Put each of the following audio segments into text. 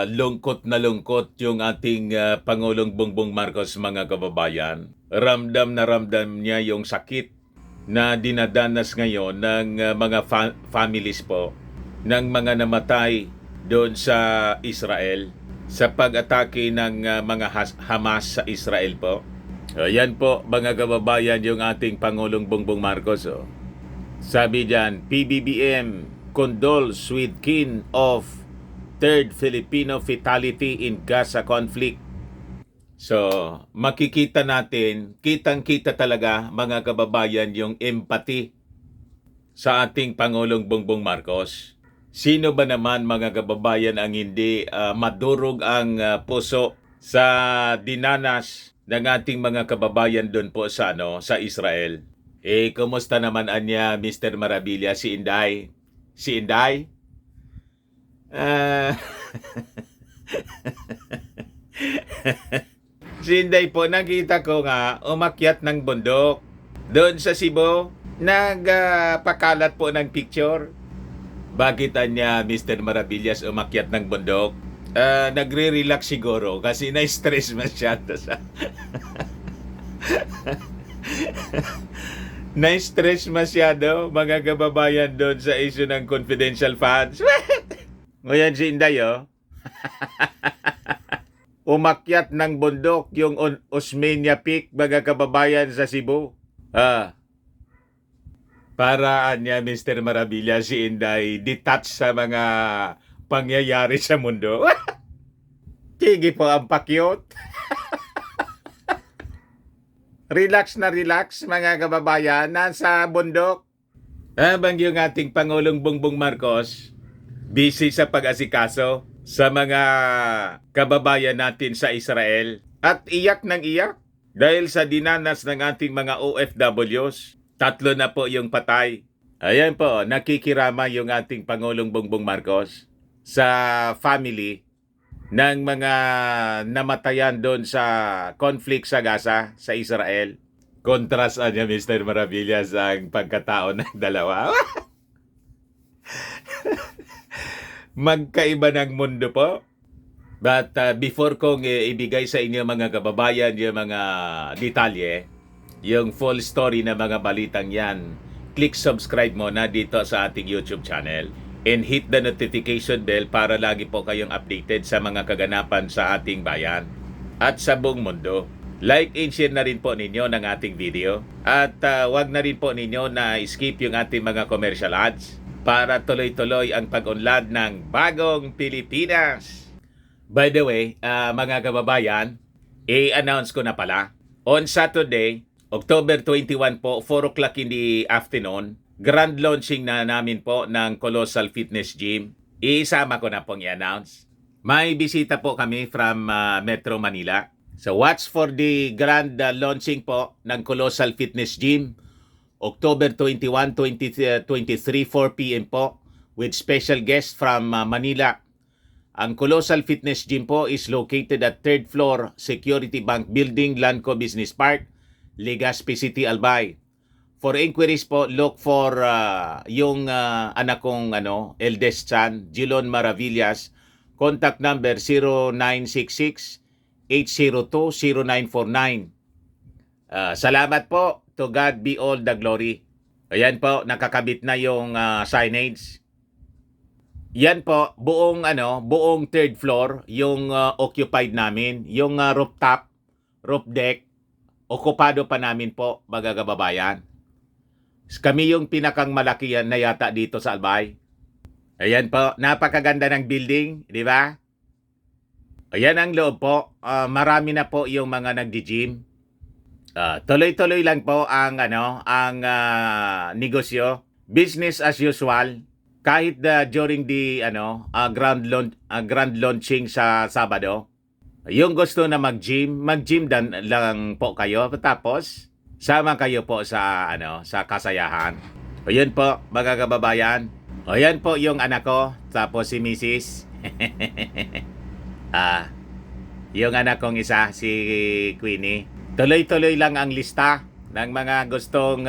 Lungkot na lungkot yung ating Pangulong Bongbong Marcos, mga kababayan. Ramdam na ramdam niya yung sakit na dinadanas ngayon ng mga families po ng mga namatay doon sa Israel sa pag-atake ng mga Hamas sa Israel po. Yan po, mga kababayan, yung ating Pangulong Bongbong Marcos. Sabi diyan, PBBM condoles with kin of third Filipino fatality in Gaza conflict. So, makikita natin, kitang-kita talaga, mga kababayan, yung empathy sa ating Pangulong Bongbong Marcos. Sino ba naman, mga kababayan, ang hindi madurog ang puso sa dinanas ng ating mga kababayan doon po sa sa Israel? Kumusta naman anya, Mr. Marabilia, si Inday? Si Inday? Si Inday po, nakita ko nga, umakyat ng bundok. Doon sa Cebu, nagpakalat po ng picture. Bakit anya, Mr. Maravillas, umakyat ng bundok? Nagre-relax siguro kasi na-stress masyado sa... Na-stress masyado, mga kababayan, doon sa issue ng confidential funds. Ngayon si Inday, umakyat ng bundok yung Osmeña Peak, mga kababayan, sa Cebu. Paraan niya, Mr. Maravilla, si Inday, detached sa mga pangyayari sa mundo. Sige po ang pakyot. Relax na relax, mga kababayan, nasa bundok. Habang yung ating Pangulong Bongbong Marcos, busy sa pag-asikaso sa mga kababayan natin sa Israel. At iyak ng iyak dahil sa dinanas ng ating mga OFWs. 3 na po yung patay. Ayan po, nakikirama yung ating Pangulong Bongbong Marcos sa family ng mga namatayan doon sa conflict sa Gaza, sa Israel. Kontrast niya, Mr. Maravillas, ang pagkatao ng dalawa. Magkaiba ng mundo po. But before kong ibigay sa inyo, mga kababayan, yung mga detalye, yung full story na mga balitang yan, click subscribe muna dito sa ating YouTube channel and hit the notification bell para lagi po kayong updated sa mga kaganapan sa ating bayan at sa buong mundo. Like and share na rin po ninyo ng ating video at wag na rin po ninyo na skip yung ating mga commercial ads para tuloy-tuloy ang pag-unlad ng bagong Pilipinas. By the way, mga kababayan, i-announce ko na pala. On Saturday, October 21 po, 4 o'clock in the afternoon, grand launching na namin po ng Colossal Fitness Gym. Isama ko na pong i-announce. May bisita po kami from Metro Manila. So watch for the grand launching po ng Colossal Fitness Gym. October 21, 2023, 4 p.m. po with special guest from Manila. Ang Colossal Fitness Gym po is located at 3rd floor Security Bank Building, Lanco Business Park, Legazpi City, Albay. For inquiries po, look for yung anak kong eldest son, Jilon Maravillas. Contact number 0966-802-0949. Salamat po. To God be all the glory. Ayan po, nakakabit na yung signage. Yan po, buong 3rd floor yung occupied namin, yung rooftop, roof deck, okupado pa namin po, mga kababayan. Kami yung pinakang malaki na yata dito sa Albay. Ayan po, napakaganda ng building, di ba? Ayan ang loob po. Marami na po yung mga nagdi-gym. Tuloy-tuloy lang po ang negosyo. Business as usual. Kahit during the grand launching sa Sabado. Yung gusto na mag-gym lang po kayo. Tapos sama kayo po sa sa kasayahan. Ayun po, mga kababayan. Ayan po yung anak ko, tapos si Mrs. Yung anak kong isa, si Queenie. Tuloy-tuloy lang ang lista ng mga gustong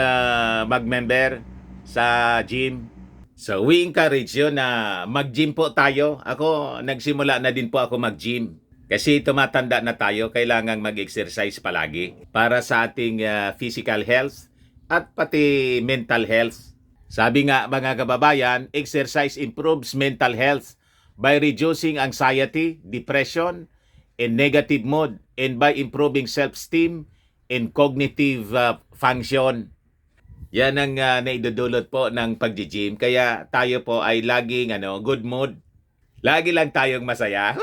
mag-member sa gym. So we encourage you na mag-gym po tayo. Ako, nagsimula na din po ako mag-gym. Kasi tumatanda na tayo, kailangang mag-exercise palagi para sa ating physical health at pati mental health. Sabi nga mga kababayan, exercise improves mental health by reducing anxiety, depression, and negative mood, and by improving self-esteem and cognitive function. Yan ang naidudulot po ng pag-gym. Kaya tayo po ay laging good mood. Lagi lang tayong masaya.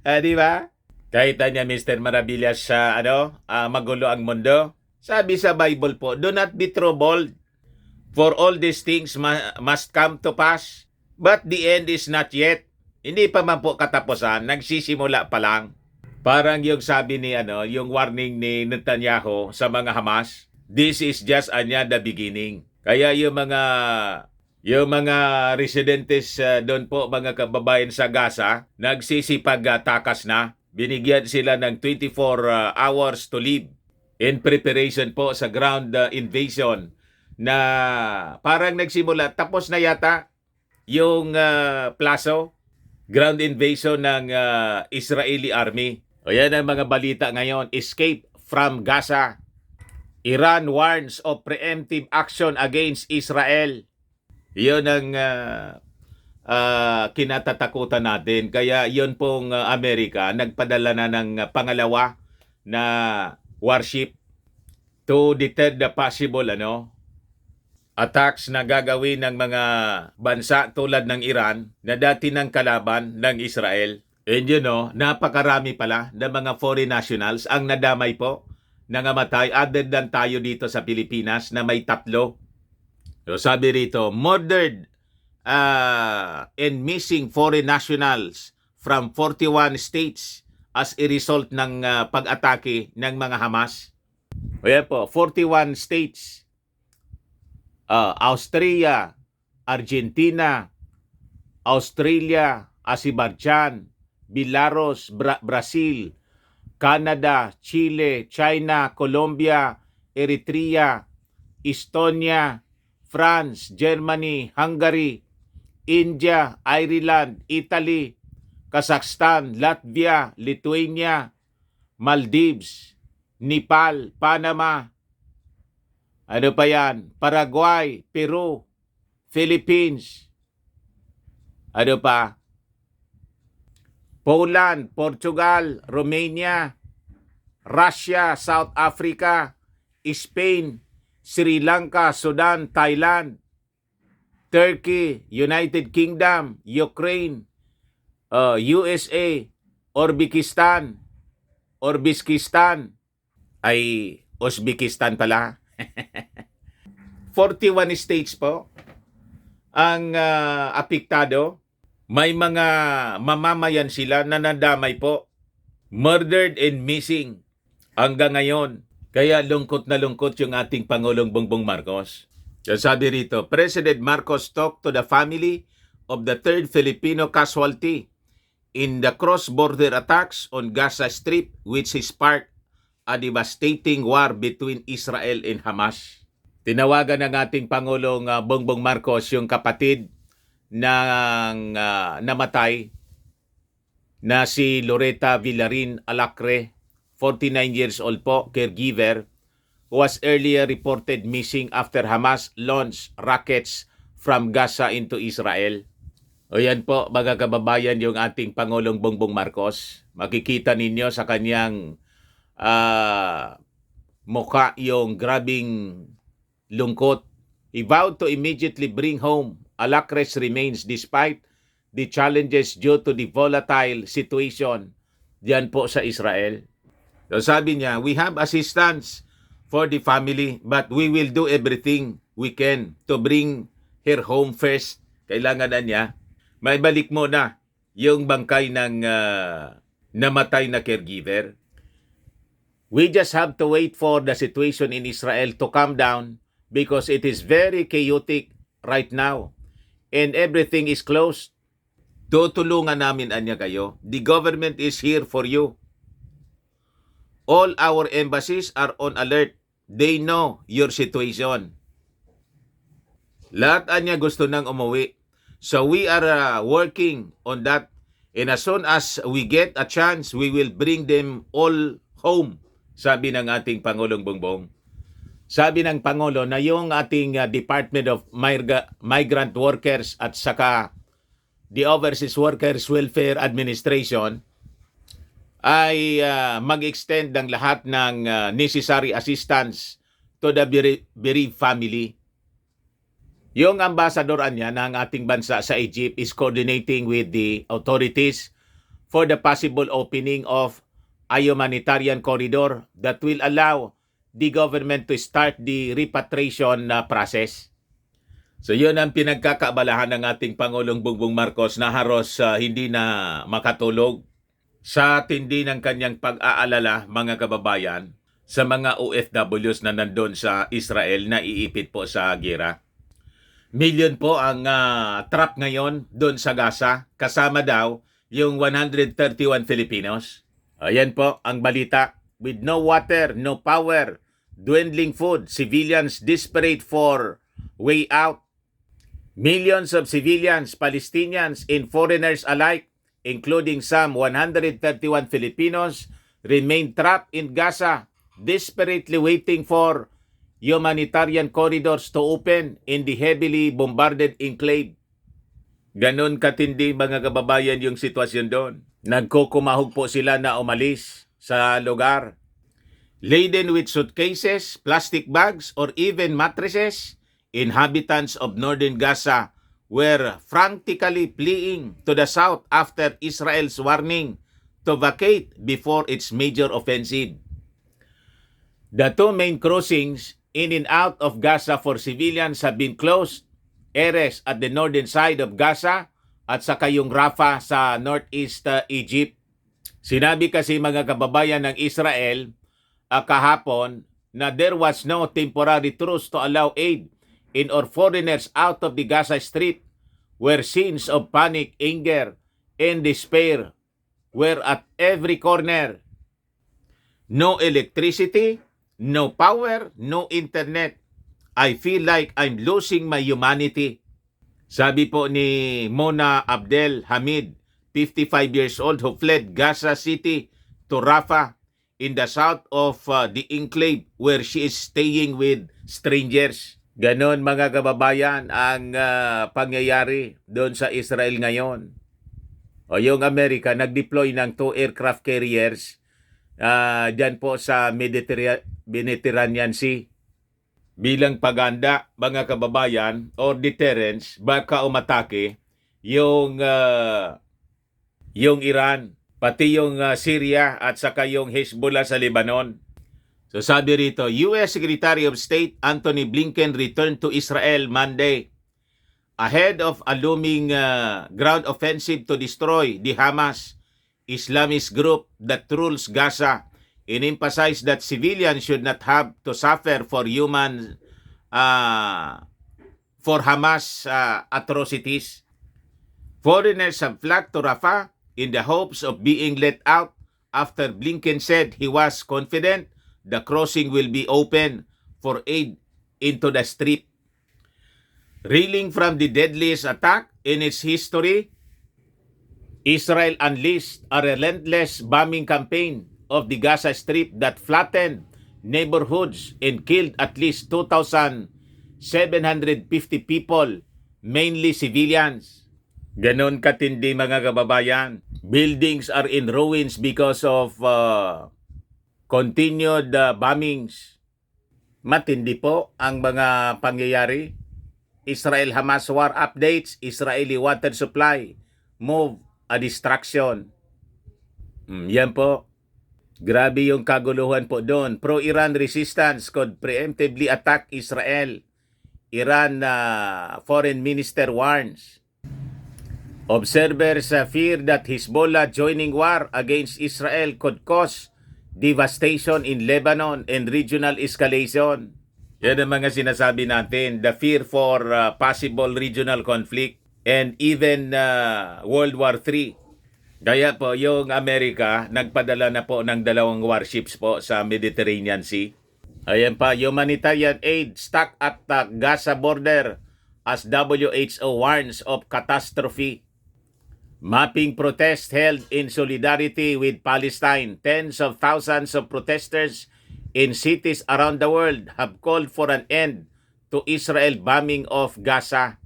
Di ba? Kahit niya Mr. Maravillas sa magulo ang mundo. Sabi sa Bible po, do not be troubled, for all these things must come to pass, but the end is not yet. Hindi pa man po katapusan, nagsisimula pa lang. Parang yung sabi ni yung warning ni Netanyahu sa mga Hamas, this is just the beginning. Kaya yung mga residentes doon po, mga kababayan sa Gaza, nagsisipag-takas na. Binigyan sila ng 24 hours to live in preparation po sa ground invasion na parang nagsimula. Tapos na yata yung plazo, ground invasion ng Israeli army. O yan ang mga balita ngayon. Escape from Gaza. Iran warns of preemptive action against Israel. Yun ang kinatatakutan natin. Kaya yun pong Amerika, nagpadala na ng pangalawa na warship to deter the possible attacks na gagawin ng mga bansa tulad ng Iran na dati ng kalaban ng Israel. And napakarami pala ng mga foreign nationals ang nadamay po, nangamatay, other than tayo dito sa Pilipinas na may 3. So sabi rito, murdered and missing foreign nationals from 41 states as a result ng pag-atake ng mga Hamas. O yan po, 41 states. Austria, Argentina, Australia, Azerbaijan, Belarus, Brazil, Canada, Chile, China, Colombia, Eritrea, Estonia, France, Germany, Hungary, India, Ireland, Italy, Kazakhstan, Latvia, Lithuania, Maldives, Nepal, Panama, Paraguay, Peru, Philippines, Poland, Portugal, Romania, Russia, South Africa, Spain, Sri Lanka, Sudan, Thailand, Turkey, United Kingdom, Ukraine, USA, Uzbekistan, Uzbekistan pala. 41 states po ang apektado. May mga mamamayan sila na nadamay po. Murdered and missing hanggang ngayon. Kaya lungkot na lungkot yung ating Pangulong Bongbong Marcos. So sabi rito, President Marcos talked to the family of the 3rd Filipino casualty in the cross-border attacks on Gaza Strip, which sparked a devastating war between Israel and Hamas. Tinawagan ng ating Pangulong Bongbong Marcos yung kapatid ng namatay na si Loretta Villarin Alacre, 49 years old po, caregiver, who was earlier reported missing after Hamas launched rockets from Gaza into Israel. O yan po, mga kababayan, yung ating Pangulong Bongbong Marcos. Makikita ninyo sa kanyang mukha yung grabing lungkot. He vowed to immediately bring home Alacre's remains despite the challenges due to the volatile situation diyan po sa Israel. So sabi niya, we have assistance for the family but we will do everything we can to bring her home first. Kailangan na niya may balik mo na yung bangkay ng namatay na caregiver. We just have to wait for the situation in Israel to calm down because it is very chaotic right now and everything is closed. Tutulungan namin anya kayo. The government is here for you. All our embassies are on alert. They know your situation. Lahat niya gusto nang umuwi. So we are working on that. And as soon as we get a chance, we will bring them all home, sabi ng ating Pangulong Bongbong. Sabi ng Pangulo na yung ating Department of Migrant Workers at saka the Overseas Workers Welfare Administration ay mag-extend ng lahat ng necessary assistance to the bereaved family. Yung ambassador niya ng ating bansa sa Egypt is coordinating with the authorities for the possible opening of a humanitarian corridor that will allow the government to start the repatriation process. So yun ang pinagkakaabalahan ng ating Pangulong Bongbong Marcos na halos hindi na makatulog sa tindi ng kanyang pag-aalala, mga kababayan, sa mga OFWs na nandun sa Israel na iipit po sa gera. Million po ang trap ngayon doon sa Gaza, kasama daw yung 131 Filipinos. Ayan po ang balita. With no water, no power, dwindling food, civilians desperate for way out. Millions of civilians, Palestinians, and foreigners alike, including some 131 Filipinos, remain trapped in Gaza, desperately waiting for humanitarian corridors to open in the heavily bombarded enclave. Ganon katindi, mga kababayan, yung sitwasyon doon. Nagkukumahog po sila na umalis sa lugar. Laden with suitcases, plastic bags, or even mattresses, inhabitants of northern Gaza were frantically fleeing to the south after Israel's warning to vacate before its major offensive. The two main crossings in and out of Gaza for civilians have been closed. Erez at the northern side of Gaza at saka yung Rafah sa northeast Egypt. Sinabi kasi, mga kababayan, ng Israel kahapon na there was no temporary truce to allow aid in or foreigners out of the Gaza Strip, where scenes of panic, anger, and despair were at every corner. No electricity, no power, no internet. I feel like I'm losing my humanity. Sabi po ni Mona Abdel Hamid, 55 years old, who fled Gaza City to Rafah in the south of the enclave where she is staying with strangers. Ganon, mga kababayan, ang pangyayari doon sa Israel ngayon. O yung Amerika, nag-deploy ng 2 aircraft carriers dyan po sa Mediterranean Sea bilang paganda, mga kababayan, or deterrence, baka umatake yung Iran, pati yung Syria at saka yung Hezbollah sa Lebanon. So sabi rito, U.S. Secretary of State Antony Blinken returned to Israel Monday ahead of a looming ground offensive to destroy the Hamas Islamist group that rules Gaza, and emphasized that civilians should not have to suffer for Hamas atrocities. Foreigners have flocked to Rafah in the hopes of being let out after Blinken said he was confident the crossing will be open for aid into the Strip. Reeling from the deadliest attack in its history, Israel unleashed a relentless bombing campaign of the Gaza Strip that flattened neighborhoods and killed at least 2,750 people, mainly civilians. Ganon katindi, mga kababayan. Buildings are in ruins because of continued bombings. Matindi po ang mga pangyayari. Israel-Hamas war updates, Israeli water supply move a distraction. Yan po. Grabe yung kaguluhan po doon. Pro-Iran resistance could preemptively attack Israel. Iran foreign minister warns. Observers fear that Hezbollah joining war against Israel could cause devastation in Lebanon and regional escalation. Yan ang mga sinasabi natin. The fear for possible regional conflict and even World War III. Kaya po yung Amerika nagpadala na po ng 2 warships po sa Mediterranean Sea. Ayan pa, humanitarian aid stuck at the Gaza border as WHO warns of catastrophe. Mapping protest held in solidarity with Palestine. Tens of thousands of protesters in cities around the world have called for an end to Israel bombing of Gaza.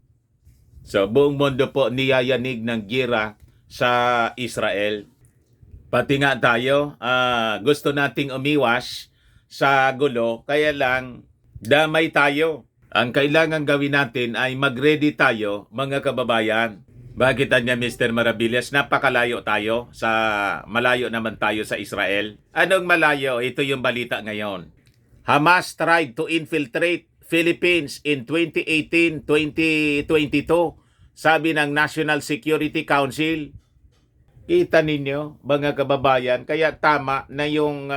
So buong mundo po niyayanig ng gira sa Israel. Pati nga tayo, gusto nating umiwas sa gulo, kaya lang damay tayo. Ang kailangan gawin natin ay mag-ready tayo, mga kababayan. Bakit niya Mr. Maravillas? Napakalayo tayo, malayo naman tayo sa Israel. Anong malayo? Ito yung balita ngayon. Hamas tried to infiltrate Philippines in 2018-2022, sabi ng National Security Council. Kita ninyo, mga kababayan, kaya tama na yung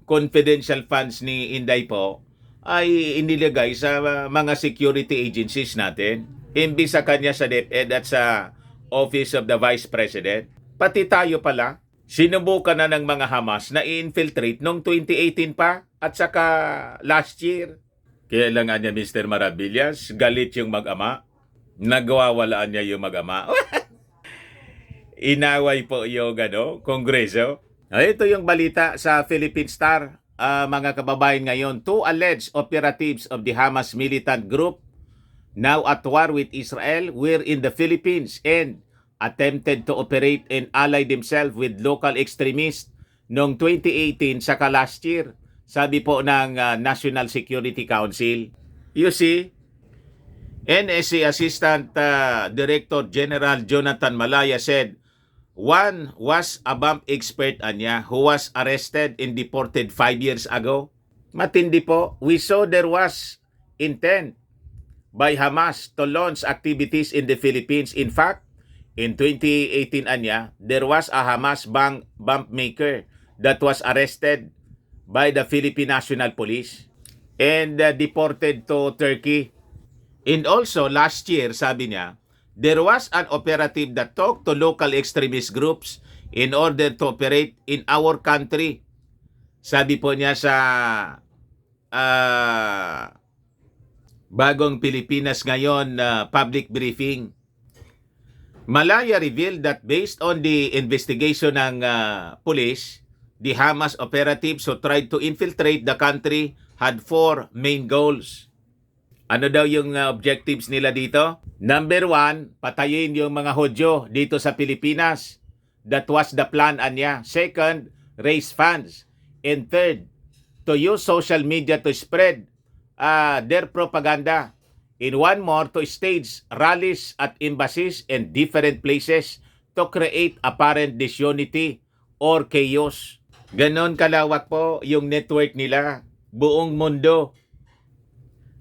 confidential funds ni Inday po ay inilagay sa mga security agencies natin. Imbis sa kanya sa DepEd at sa Office of the Vice President. Pati tayo pala, sinubukan na ng mga Hamas na i-infiltrate noong 2018 pa at saka last year. Kaya lang niya Mr. Maravillas, galit yung mag-ama. Nagwawalaan niya yung mag-ama. Inaway po yung Kongreso. Ito yung balita sa Philippine Star. Mga kababayan ngayon, 2 alleged operatives of the Hamas militant group now at war with Israel were in the Philippines and attempted to operate and ally themselves with local extremists noong 2018 saka last year. Sabi po ng National Security Council. You see, NSC Assistant Director General Jonathan Malaya said, one was a bomb expert who was arrested and deported 5 years ago. Matindi po. We saw there was intent by Hamas to launch activities in the Philippines. In fact, in 2018 there was a Hamas bomb maker that was arrested by the Philippine National Police and deported to Turkey. And also, last year, sabi niya, there was an operative that talked to local extremist groups in order to operate in our country. Sabi po niya sa Bagong Pilipinas Ngayon public briefing. Malaya revealed that based on the investigation ng police, the Hamas operatives who tried to infiltrate the country had 4 main goals. Ano daw yung objectives nila dito? Number 1, patayin yung mga Hudyo dito sa Pilipinas. That was the plan niya. Second, raise funds. And third, to use social media to spread their propaganda. In one more, to stage rallies at embassies and different places to create apparent disunity or chaos. Ganon kalawak po yung network nila, buong mundo.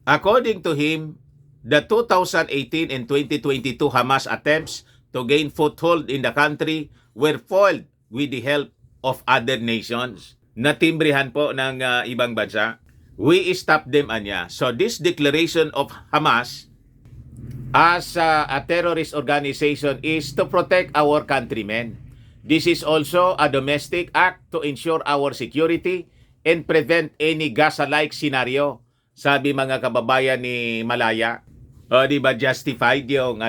According to him, the 2018 and 2022 Hamas attempts to gain foothold in the country were foiled with the help of other nations. Natimbrihan po ng ibang bansa. We stopped them, So this declaration of Hamas as a terrorist organization is to protect our countrymen. This is also a domestic act to ensure our security and prevent any Gaza-like scenario. Sabi mga kababayan ni Malaya. Di ba justified yung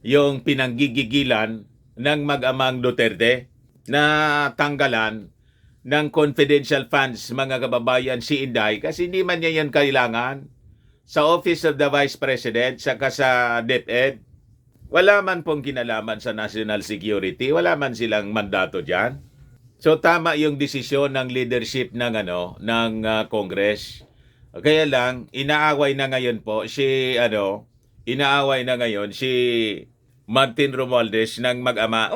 yung pinanggigigilan ng mag-amang Duterte na tanggalan ng confidential funds, mga kababayan, si Inday, kasi hindi man niya yan kailangan sa Office of the Vice President saka sa DepEd. Wala man pong kinalaman sa national security, wala man silang mandato diyan. So tama yung desisyon ng leadership ng Congress. Kaya lang inaaway na ngayon po si Martin Romualdez ng mag-ama.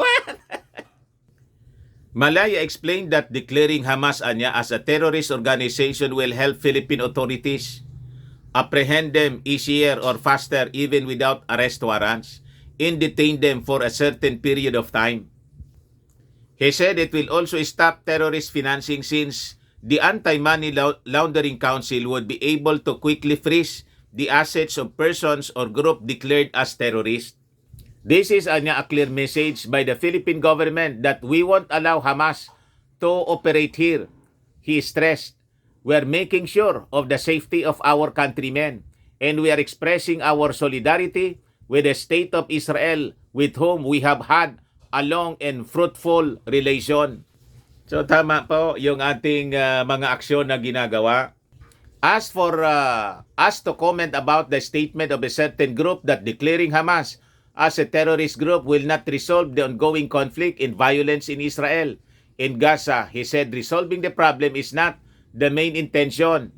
Malaya explained that declaring Hamas as a terrorist organization will help Philippine authorities apprehend them easier or faster even without arrest warrants and detain them for a certain period of time. He said it will also stop terrorist financing since the Anti-Money Laundering Council would be able to quickly freeze the assets of persons or group declared as terrorists. This is a clear message by the Philippine government that we won't allow Hamas to operate here. He stressed, we're making sure of the safety of our countrymen and we are expressing our solidarity with the state of Israel with whom we have had a long and fruitful relation. So tama po yung ating mga aksyon na ginagawa. As for us to comment about the statement of a certain group that declaring Hamas as a terrorist group will not resolve the ongoing conflict and violence in Israel. In Gaza, he said resolving the problem is not the main intention.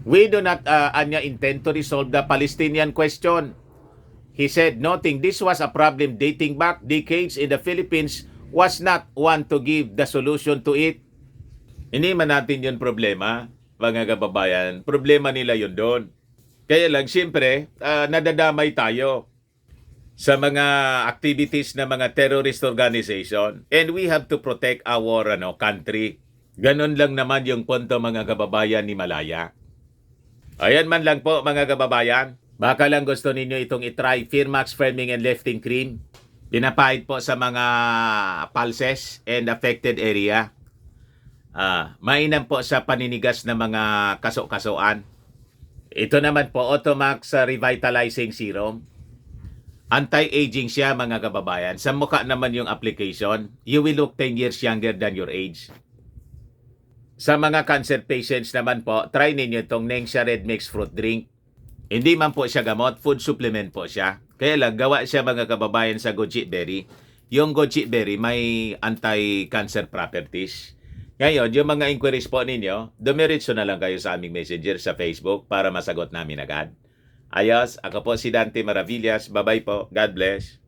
We do not intend to resolve the Palestinian question. He said, noting this was a problem dating back decades in the Philippines was not one to give the solution to it. Hindi man natin yun problema, mga kababayan. Problema nila yun doon. Kaya lang, siyempre, nadadamay tayo sa mga activities ng mga terrorist organization. And we have to protect our country. Ganon lang naman yung punto, mga kababayan ni Malaya. Ayan man lang po, mga kababayan. Baka lang gusto ninyo itong itry Firmax Firming and Lifting Cream. Pinapahid po sa mga pulses and affected area. Mainam po sa paninigas ng mga kaso-kasuan. Ito naman po, Automax Revitalizing Serum. Anti-aging siya, mga kababayan. Sa mukha naman yung application, you will look 10 years younger than your age. Sa mga cancer patients naman po, try ninyo itong Nengxia Red Mix Fruit Drink. Hindi man po siya gamot, food supplement po siya. Kaya lang, gawa siya, mga kababayan, sa goji berry. Yung goji berry may anti-cancer properties. Ngayon, yung mga inquiries po ninyo, dumiretso na lang kayo sa aming messenger sa Facebook para masagot namin agad. Ayos, ako po si Dante Maravillas. Bye-bye po. God bless.